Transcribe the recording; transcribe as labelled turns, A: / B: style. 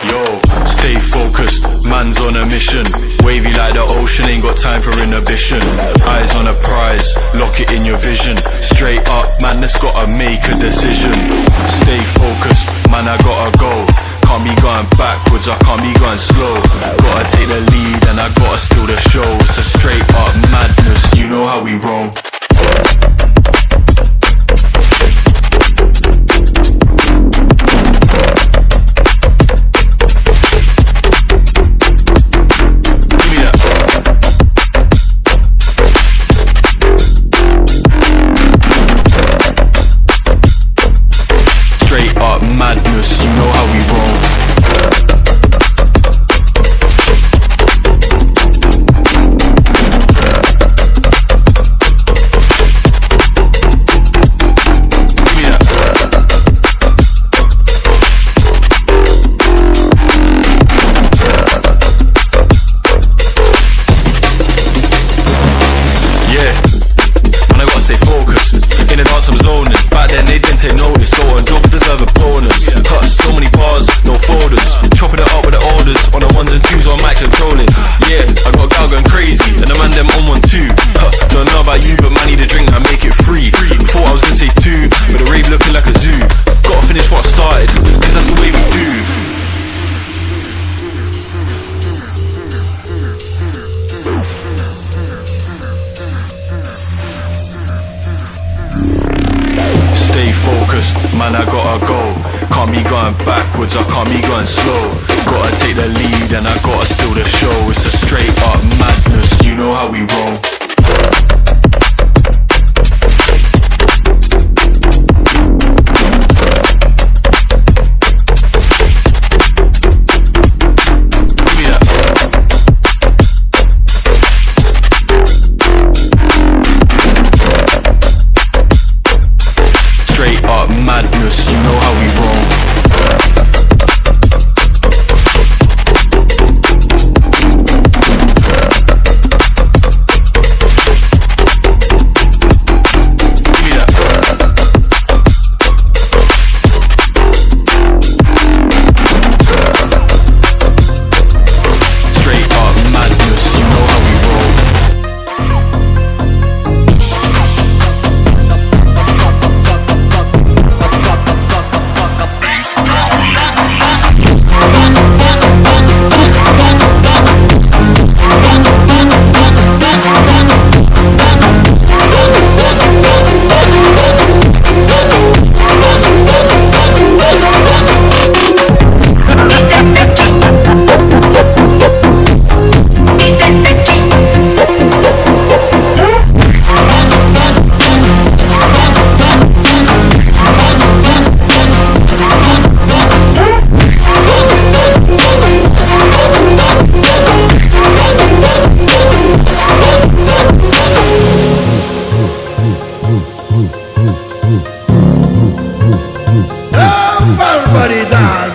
A: Yo, stay focused, man's on a mission. Wavy like the ocean, ain't got time for inhibition. Eyes on a prize, lock it in your vision. Straight up, man, that's gotta make a decision. Stay focused, man, I gotta go. Can't be going backwards, I can't be going slow. Gotta take the lead and I gotta steal the show. It's a straight up madness, you know how we roll. Madness, you know how we roll. Yeah, and I gotta stay focused. In the dance I'm zoning. Back then they didn't take notice, so a job deserve a bonus. Cut so many bars, no folders. Chopping it up with the orders. On the ones and twos on mic controlling. Yeah, I got a gal going crazy, and the man them on one too. Don't know about you, but man need a drink and make it free. Thought I was gonna say two, but the rave looking like a zoo. Gotta finish what I started, cause that's the way we do. Stay focused, man, I gotta go. Can't be going backwards, I can't be going slow. Gotta take the lead and I gotta steal the show. It's a straight up madness, you know how we roll. Straight up madness, you know how we roll. Straight up madness, you know how we roll.
B: Everybody dance.